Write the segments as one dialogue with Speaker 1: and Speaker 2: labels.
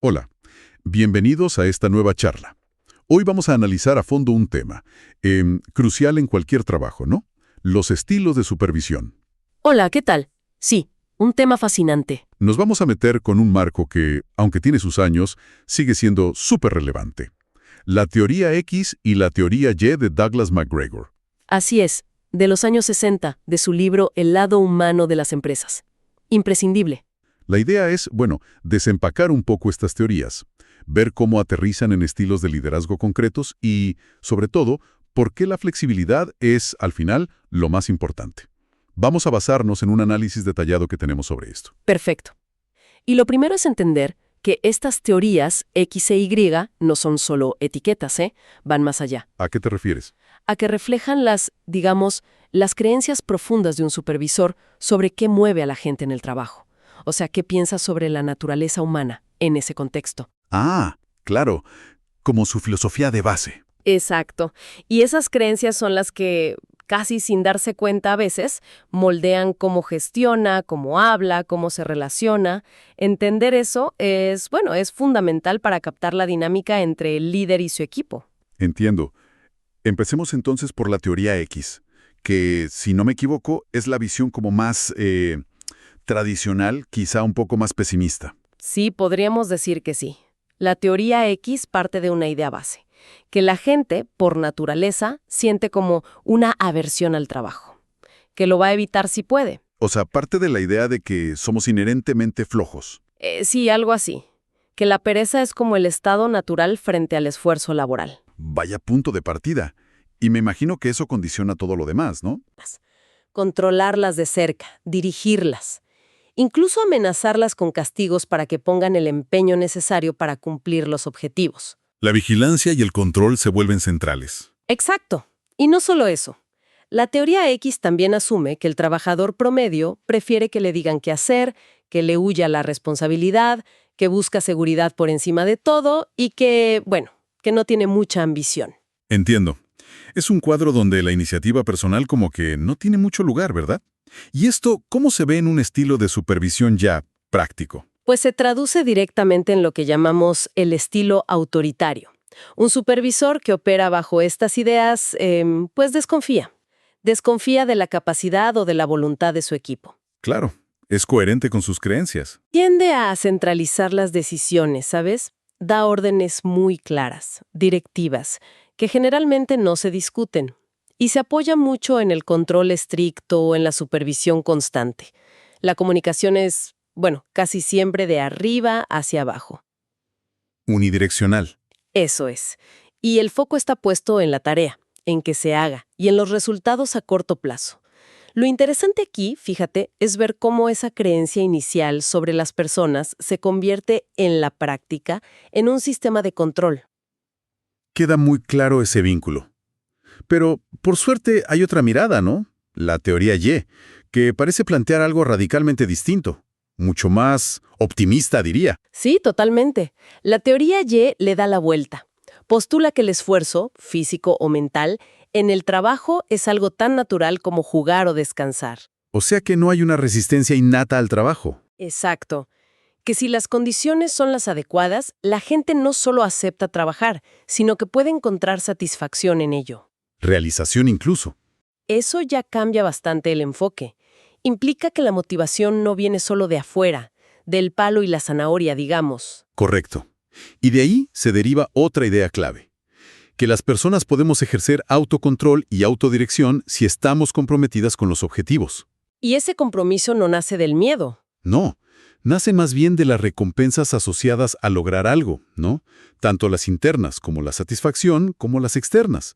Speaker 1: Hola, bienvenidos a esta nueva charla. Hoy vamos a analizar a fondo un tema crucial en cualquier trabajo, ¿no? Los estilos de supervisión.
Speaker 2: Hola, ¿qué tal? Sí, un tema fascinante.
Speaker 1: Nos vamos a meter con un marco que, aunque tiene sus años, sigue siendo súper relevante. La teoría X y la teoría Y de Douglas McGregor.
Speaker 2: Así es, de los años 60, de su libro El lado humano de las empresas. Imprescindible.
Speaker 1: La idea es, desempacar un poco estas teorías, ver cómo aterrizan en estilos de liderazgo concretos y, sobre todo, por qué la flexibilidad es, al final, lo más importante. Vamos a basarnos en un análisis detallado que tenemos sobre esto.
Speaker 2: Perfecto. Y lo primero es entender que estas teorías X e Y no son solo etiquetas, van más allá.
Speaker 1: ¿A qué te refieres?
Speaker 2: A que reflejan las creencias profundas de un supervisor sobre qué mueve a la gente en el trabajo. O sea, qué piensa sobre la naturaleza humana en ese contexto.
Speaker 1: Ah, claro, como su filosofía de base.
Speaker 2: Exacto. Y esas creencias son las que, casi sin darse cuenta a veces, moldean cómo gestiona, cómo habla, cómo se relaciona. Entender eso es fundamental para captar la dinámica entre el líder y su equipo.
Speaker 1: Entiendo. Empecemos entonces por la teoría X, que, si no me equivoco, es la visión como más tradicional, quizá un poco más pesimista.
Speaker 2: Sí, podríamos decir que sí. La teoría X parte de una idea base, que la gente, por naturaleza, siente como una aversión al trabajo, que lo va a evitar si puede.
Speaker 1: O sea, parte de la idea de que somos inherentemente flojos.
Speaker 2: Sí, algo así. Que la pereza es como el estado natural frente al esfuerzo laboral.
Speaker 1: Vaya punto de partida. Y me imagino que eso condiciona todo lo demás, ¿no?
Speaker 2: Controlarlas de cerca, dirigirlas, incluso amenazarlas con castigos para que pongan el empeño necesario para cumplir los objetivos.
Speaker 1: La vigilancia y el control se vuelven centrales.
Speaker 2: Exacto. Y no solo eso. La teoría X también asume que el trabajador promedio prefiere que le digan qué hacer, que le huya la responsabilidad, que busca seguridad por encima de todo y que no tiene mucha ambición.
Speaker 1: Entiendo. Es un cuadro donde la iniciativa personal como que no tiene mucho lugar, ¿verdad? ¿Y esto cómo se ve en un estilo de supervisión ya práctico?
Speaker 2: Pues se traduce directamente en lo que llamamos el estilo autoritario. Un supervisor que opera bajo estas ideas, pues desconfía. Desconfía de la capacidad o de la voluntad de su equipo.
Speaker 1: Claro, es coherente con sus creencias.
Speaker 2: Tiende a centralizar las decisiones, ¿sabes? Da órdenes muy claras, directivas, que generalmente no se discuten. Y se apoya mucho en el control estricto o en la supervisión constante. La comunicación es, casi siempre de arriba hacia abajo.
Speaker 1: Unidireccional.
Speaker 2: Eso es. Y el foco está puesto en la tarea, en que se haga, y en los resultados a corto plazo. Lo interesante aquí, fíjate, es ver cómo esa creencia inicial sobre las personas se convierte en la práctica en un sistema de control.
Speaker 1: Queda muy claro ese vínculo. Pero, por suerte, hay otra mirada, ¿no? La teoría Y, que parece plantear algo radicalmente distinto. Mucho más optimista, diría.
Speaker 2: Sí, totalmente. La teoría Y le da la vuelta. Postula que el esfuerzo, físico o mental, en el trabajo es algo tan natural como jugar o descansar.
Speaker 1: O sea que no hay una resistencia innata al trabajo.
Speaker 2: Exacto. Que si las condiciones son las adecuadas, la gente no solo acepta trabajar, sino que puede encontrar satisfacción en ello.
Speaker 1: Realización incluso.
Speaker 2: Eso ya cambia bastante el enfoque. Implica que la motivación no viene solo de afuera, del palo y la zanahoria, digamos.
Speaker 1: Correcto. Y de ahí se deriva otra idea clave. Que las personas podemos ejercer autocontrol y autodirección si estamos comprometidas con los objetivos.
Speaker 2: Y ese compromiso no nace del miedo.
Speaker 1: No, nace más bien de las recompensas asociadas a lograr algo, ¿no? Tanto las internas como la satisfacción como las externas.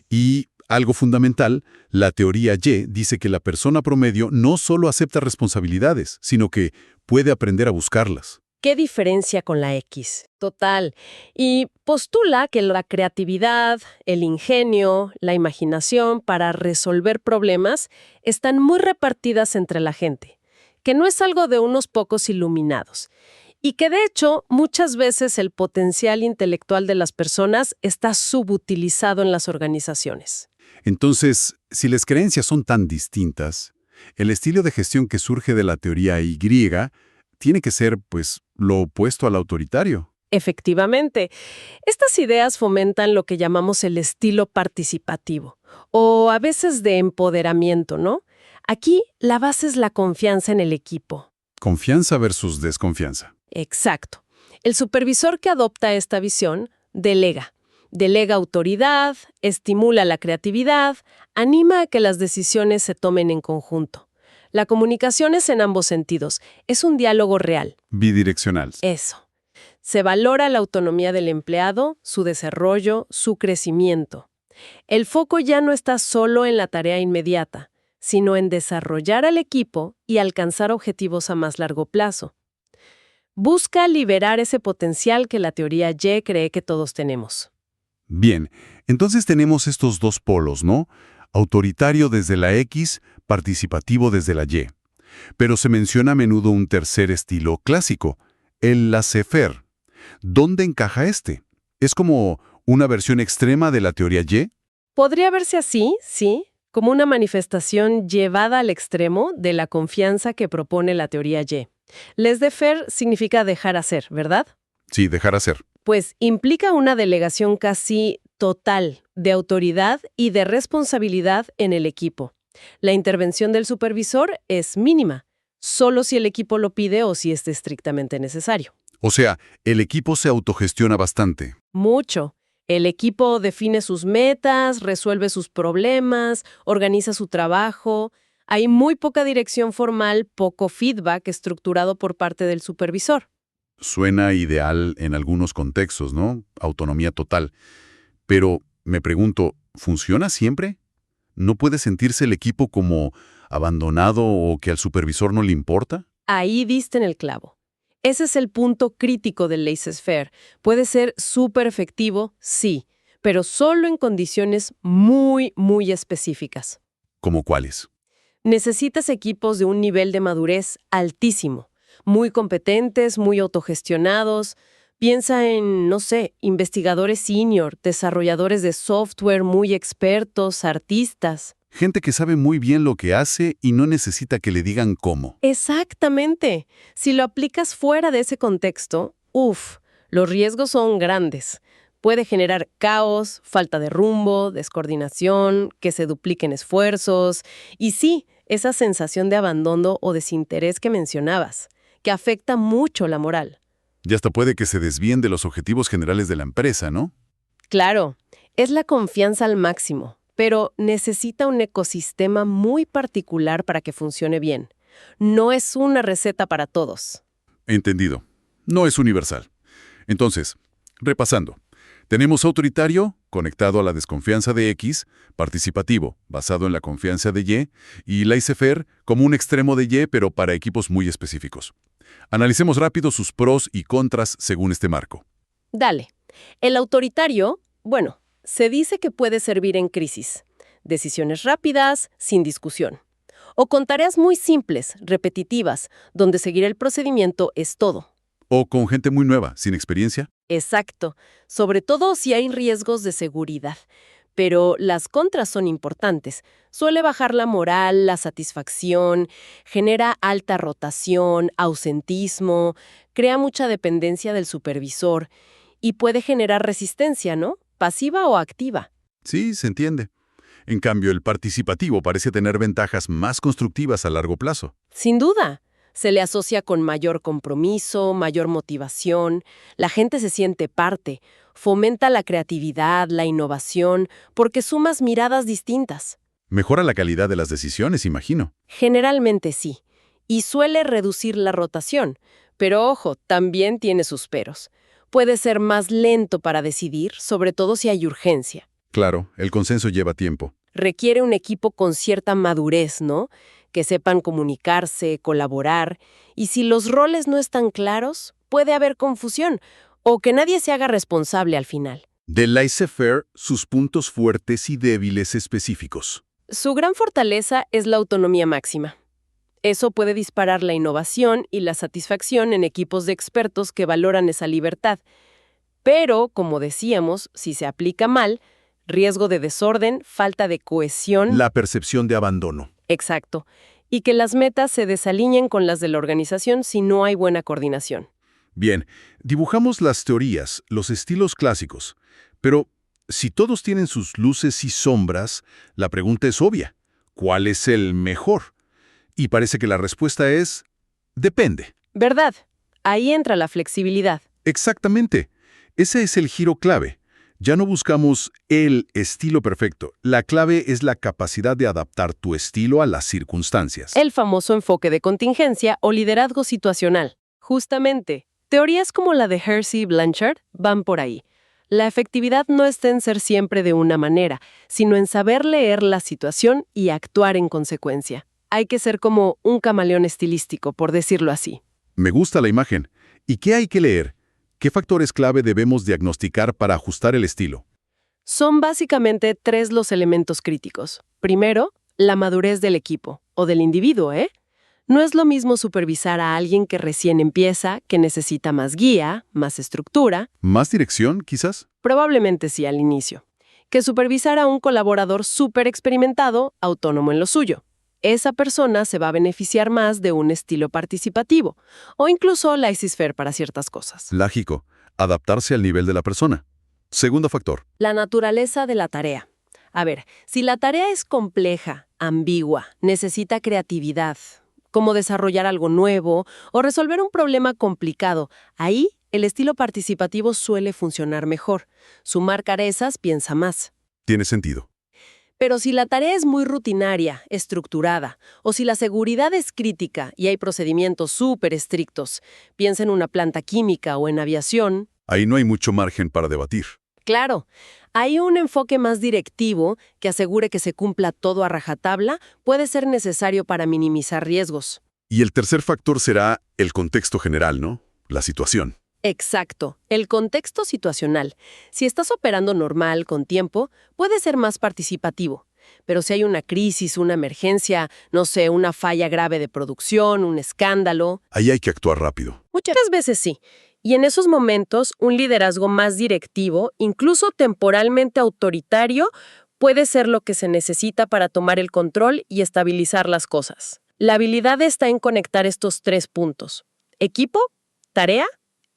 Speaker 1: Y, algo fundamental, la teoría Y dice que la persona promedio no solo acepta responsabilidades, sino que puede aprender a buscarlas.
Speaker 2: ¿Qué diferencia con la X? Total. Y postula que la creatividad, el ingenio, la imaginación para resolver problemas están muy repartidas entre la gente, que no es algo de unos pocos iluminados. Y que de hecho, muchas veces el potencial intelectual de las personas está subutilizado en las organizaciones.
Speaker 1: Entonces, si las creencias son tan distintas, el estilo de gestión que surge de la teoría Y tiene que ser, pues, lo opuesto al autoritario.
Speaker 2: Efectivamente, estas ideas fomentan lo que llamamos el estilo participativo, o a veces de empoderamiento, ¿no? Aquí la base es la confianza en el equipo.
Speaker 1: Confianza versus desconfianza.
Speaker 2: Exacto. El supervisor que adopta esta visión delega. Delega autoridad, estimula la creatividad, anima a que las decisiones se tomen en conjunto. La comunicación es en ambos sentidos. Es un diálogo real.
Speaker 1: Bidireccional.
Speaker 2: Eso. Se valora la autonomía del empleado, su desarrollo, su crecimiento. El foco ya no está solo en la tarea inmediata, sino en desarrollar al equipo y alcanzar objetivos a más largo plazo. Busca liberar ese potencial que la teoría Y cree que todos tenemos.
Speaker 1: Bien, entonces tenemos estos dos polos, ¿no? Autoritario desde la X, participativo desde la Y. Pero se menciona a menudo un tercer estilo clásico, el laissez-faire. ¿Dónde encaja este? ¿Es como una versión extrema de la teoría Y?
Speaker 2: Podría verse así, sí, como una manifestación llevada al extremo de la confianza que propone la teoría Y. Laissez-faire significa dejar hacer, ¿verdad?
Speaker 1: Sí, dejar hacer.
Speaker 2: Pues implica una delegación casi total de autoridad y de responsabilidad en el equipo. La intervención del supervisor es mínima, solo si el equipo lo pide o si es estrictamente necesario.
Speaker 1: O sea, el equipo se autogestiona bastante.
Speaker 2: Mucho. El equipo define sus metas, resuelve sus problemas, organiza su trabajo. Hay muy poca dirección formal, poco feedback estructurado por parte del supervisor.
Speaker 1: Suena ideal en algunos contextos, ¿no? Autonomía total. Pero me pregunto, ¿funciona siempre? ¿No puede sentirse el equipo como abandonado o que al supervisor no le importa?
Speaker 2: Ahí diste en el clavo. Ese es el punto crítico del laissez-faire. Puede ser súper efectivo, sí, pero solo en condiciones muy, muy específicas.
Speaker 1: ¿Cómo cuáles?
Speaker 2: Necesitas equipos de un nivel de madurez altísimo, muy competentes, muy autogestionados. Piensa en, no sé, investigadores senior, desarrolladores de software muy expertos, artistas.
Speaker 1: Gente que sabe muy bien lo que hace y no necesita que le digan cómo.
Speaker 2: Exactamente. Si lo aplicas fuera de ese contexto, los riesgos son grandes. Puede generar caos, falta de rumbo, descoordinación, que se dupliquen esfuerzos y sí, esa sensación de abandono o desinterés que mencionabas, que afecta mucho la moral.
Speaker 1: Y hasta puede que se desvíen de los objetivos generales de la empresa, ¿no?
Speaker 2: Claro, es la confianza al máximo, pero necesita un ecosistema muy particular para que funcione bien. No es una receta para todos.
Speaker 1: Entendido. No es universal. Entonces, repasando. Tenemos autoritario, conectado a la desconfianza de X, participativo, basado en la confianza de y laissez-faire como un extremo de Y, pero para equipos muy específicos. Analicemos rápido sus pros y contras según este marco.
Speaker 2: Dale. El autoritario, bueno, se dice que puede servir en crisis. Decisiones rápidas, sin discusión. O con tareas muy simples, repetitivas, donde seguir el procedimiento es todo.
Speaker 1: O con gente muy nueva, sin experiencia.
Speaker 2: Exacto, sobre todo si hay riesgos de seguridad. Pero las contras son importantes. Suele bajar la moral, la satisfacción, genera alta rotación, ausentismo, crea mucha dependencia del supervisor y puede generar resistencia, ¿no? Pasiva o activa.
Speaker 1: Sí, se entiende. En cambio, el participativo parece tener ventajas más constructivas a largo plazo.
Speaker 2: Sin duda. Se le asocia con mayor compromiso, mayor motivación, la gente se siente parte, fomenta la creatividad, la innovación, porque sumas miradas distintas.
Speaker 1: Mejora la calidad de las decisiones, imagino.
Speaker 2: Generalmente sí, y suele reducir la rotación, pero ojo, también tiene sus peros. Puede ser más lento para decidir, sobre todo si hay urgencia.
Speaker 1: Claro, el consenso lleva tiempo.
Speaker 2: Requiere un equipo con cierta madurez, ¿no? Que sepan comunicarse, colaborar, y si los roles no están claros, puede haber confusión, o que nadie se haga responsable al final.
Speaker 1: Del laissez-faire, sus puntos fuertes y débiles específicos.
Speaker 2: Su gran fortaleza es la autonomía máxima. Eso puede disparar la innovación y la satisfacción en equipos de expertos que valoran esa libertad. Pero, como decíamos, si se aplica mal, riesgo de desorden, falta de cohesión.
Speaker 1: La percepción de abandono.
Speaker 2: Exacto. y que las metas se desalineen con las de la organización si no hay buena coordinación.
Speaker 1: Bien, dibujamos las teorías, los estilos clásicos, pero si todos tienen sus luces y sombras, la pregunta es obvia. ¿Cuál es el mejor? Y parece que la respuesta es: depende.
Speaker 2: ¿Verdad? Ahí entra la flexibilidad.
Speaker 1: Exactamente. Ese es el giro clave. Ya no buscamos el estilo perfecto. La clave es la capacidad de adaptar tu estilo a las circunstancias.
Speaker 2: El famoso enfoque de contingencia o liderazgo situacional. Justamente, teorías como la de Hersey y Blanchard van por ahí. La efectividad no está en ser siempre de una manera, sino en saber leer la situación y actuar en consecuencia. Hay que ser como un camaleón estilístico, por decirlo así.
Speaker 1: Me gusta la imagen. ¿Y qué hay que leer? ¿Qué factores clave debemos diagnosticar para ajustar el estilo?
Speaker 2: Son básicamente 3 los elementos críticos. Primero, la madurez del equipo, o del individuo, ¿eh? No es lo mismo supervisar a alguien que recién empieza, que necesita más guía, más estructura,
Speaker 1: ¿Más dirección, quizás?
Speaker 2: probablemente sí al inicio, que supervisar a un colaborador súper experimentado, autónomo en lo suyo. Esa persona se va a beneficiar más de un estilo participativo, o incluso laissez-faire para ciertas cosas.
Speaker 1: Lógico. Adaptarse al nivel de la persona. Segundo factor.
Speaker 2: La naturaleza de la tarea. A ver, si la tarea es compleja, ambigua, necesita creatividad, como desarrollar algo nuevo o resolver un problema complicado, ahí el estilo participativo suele funcionar mejor. Sumar carezas piensa más.
Speaker 1: Tiene sentido.
Speaker 2: Pero si la tarea es muy rutinaria, estructurada, o si la seguridad es crítica y hay procedimientos súper estrictos, piensa en una planta química o en aviación.
Speaker 1: Ahí no hay mucho margen para debatir.
Speaker 2: Claro, hay un enfoque más directivo que asegure que se cumpla todo a rajatabla, puede ser necesario para minimizar riesgos.
Speaker 1: Y el tercer factor será el contexto general, ¿no? La situación.
Speaker 2: Exacto, el contexto situacional. Si estás operando normal, con tiempo, puede ser más participativo. Pero si hay una crisis, una emergencia, no sé, una falla grave de producción, un escándalo,
Speaker 1: Ahí hay que actuar rápido.
Speaker 2: muchas veces sí. Y en esos momentos, un liderazgo más directivo, incluso temporalmente autoritario, puede ser lo que se necesita para tomar el control y estabilizar las cosas. La habilidad está en conectar estos 3 puntos: equipo, tarea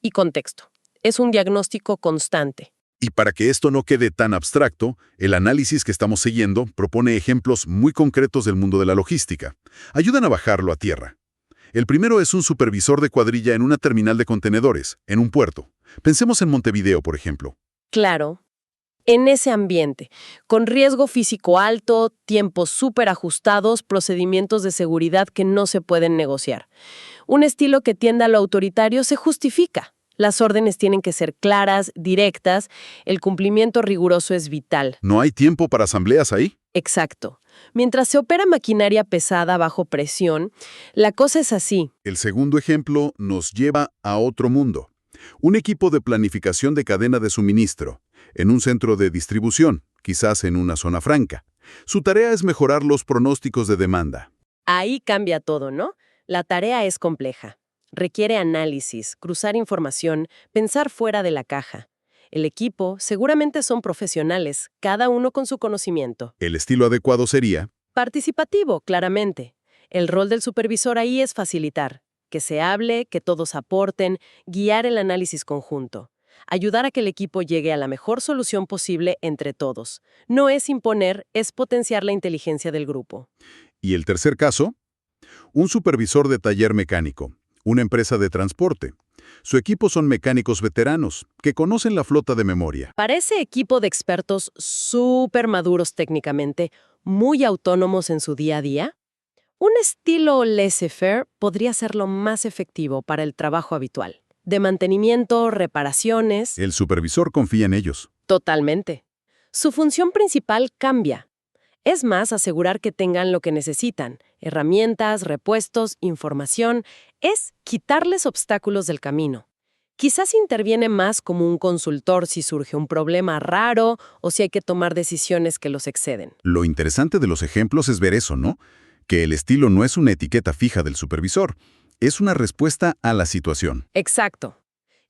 Speaker 2: y contexto. Es un diagnóstico constante.
Speaker 1: Y para que esto no quede tan abstracto, el análisis que estamos siguiendo propone ejemplos muy concretos del mundo de la logística. Ayudan a bajarlo a tierra. El primero es un supervisor de cuadrilla en una terminal de contenedores, en un puerto. Pensemos en Montevideo, por ejemplo.
Speaker 2: Claro, en ese ambiente, con riesgo físico alto, tiempos súper ajustados, procedimientos de seguridad que no se pueden negociar. Un estilo que tienda a lo autoritario se justifica. Las órdenes tienen que ser claras, directas, el cumplimiento riguroso es vital.
Speaker 1: ¿No hay tiempo para asambleas ahí?
Speaker 2: Exacto. Mientras se opera maquinaria pesada bajo presión, la cosa es así.
Speaker 1: El segundo ejemplo nos lleva a otro mundo. Un equipo de planificación de cadena de suministro, en un centro de distribución, quizás en una zona franca. Su tarea es mejorar los pronósticos de demanda.
Speaker 2: Ahí cambia todo, ¿no? La tarea es compleja. Requiere análisis, cruzar información, pensar fuera de la caja. El equipo seguramente son profesionales, cada uno con su conocimiento.
Speaker 1: El estilo adecuado sería:
Speaker 2: Participativo, claramente. El rol del supervisor ahí es facilitar. Que se hable, que todos aporten, guiar el análisis conjunto. Ayudar a que el equipo llegue a la mejor solución posible entre todos. No es imponer, es potenciar la inteligencia del grupo.
Speaker 1: y el tercer caso, un supervisor de taller mecánico, una empresa de transporte. Su equipo son mecánicos veteranos, que conocen la flota de memoria.
Speaker 2: Para ese equipo de expertos súper maduros técnicamente, muy autónomos en su día a día, un estilo laissez-faire podría ser lo más efectivo para el trabajo habitual. De mantenimiento, reparaciones.
Speaker 1: El supervisor confía en ellos.
Speaker 2: Totalmente. Su función principal cambia. Es más, asegurar que tengan lo que necesitan: herramientas, repuestos, información. Es quitarles obstáculos del camino. Quizás interviene más como un consultor si surge un problema raro o si hay que tomar decisiones que los exceden.
Speaker 1: Lo interesante de los ejemplos es ver eso, ¿no? Que el estilo no es una etiqueta fija del supervisor, es una respuesta a la situación.
Speaker 2: Exacto.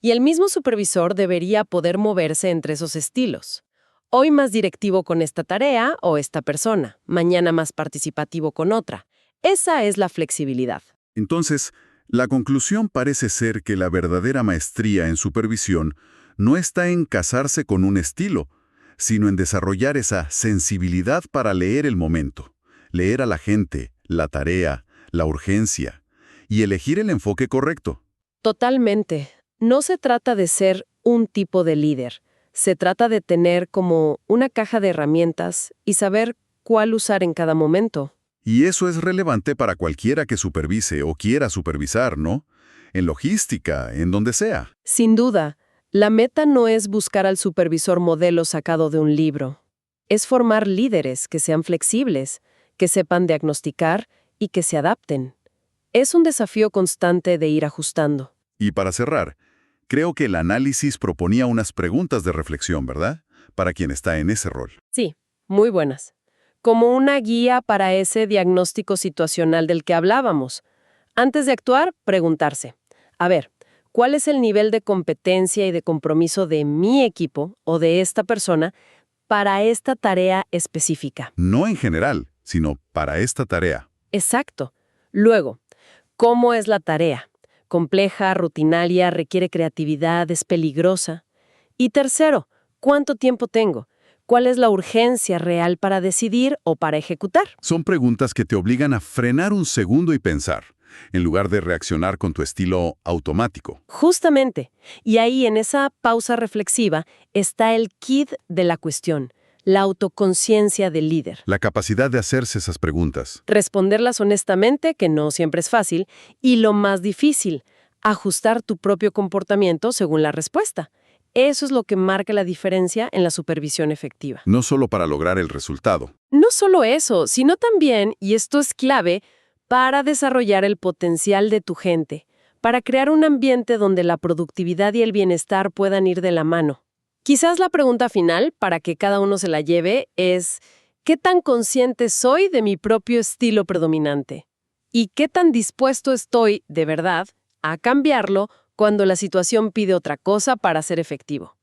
Speaker 2: Y el mismo supervisor debería poder moverse entre esos estilos. Hoy más directivo con esta tarea o esta persona, mañana más participativo con otra. Esa es la flexibilidad.
Speaker 1: Entonces, la conclusión parece ser que la verdadera maestría en supervisión no está en casarse con un estilo, sino en desarrollar esa sensibilidad para leer el momento, leer a la gente, la tarea, la urgencia, y elegir el enfoque correcto.
Speaker 2: Totalmente. No se trata de ser un tipo de líder. Se trata de tener como una caja de herramientas y saber cuál usar en cada momento.
Speaker 1: Y eso es relevante para cualquiera que supervise o quiera supervisar, ¿no? En logística, en donde sea.
Speaker 2: Sin duda, la meta no es buscar al supervisor modelo sacado de un libro. Es formar líderes que sean flexibles, que sepan diagnosticar y que se adapten. Es un desafío constante de ir ajustando.
Speaker 1: Y para cerrar, creo que el análisis proponía unas preguntas de reflexión, ¿verdad? Para quien está en ese rol.
Speaker 2: Sí, muy buenas. Como una guía para ese diagnóstico situacional del que hablábamos. Antes de actuar, preguntarse, a ver, ¿cuál es el nivel de competencia y de compromiso de mi equipo o de esta persona para esta tarea específica?
Speaker 1: No en general, sino para esta tarea.
Speaker 2: Exacto. Luego, ¿cómo es la tarea? Compleja, rutinaria, requiere creatividad, es peligrosa. Y tercero, ¿cuánto tiempo tengo? ¿Cuál es la urgencia real para decidir o para ejecutar?
Speaker 1: Son preguntas que te obligan a frenar un segundo y pensar, en lugar de reaccionar con tu estilo automático.
Speaker 2: Justamente. Y ahí, en esa pausa reflexiva, está el kit de la cuestión, la autoconciencia del líder.
Speaker 1: La capacidad de hacerse esas preguntas.
Speaker 2: Responderlas honestamente, que no siempre es fácil, y lo más difícil, ajustar tu propio comportamiento según la respuesta. Eso es lo que marca la diferencia en la supervisión efectiva.
Speaker 1: No solo para lograr el resultado.
Speaker 2: No solo eso, sino también, y esto es clave, para desarrollar el potencial de tu gente, para crear un ambiente donde la productividad y el bienestar puedan ir de la mano. Quizás la pregunta final, para que cada uno se la lleve, es ¿qué tan consciente soy de mi propio estilo predominante? ¿Y qué tan dispuesto estoy, de verdad, a cambiarlo cuando la situación pide otra cosa para ser efectivo?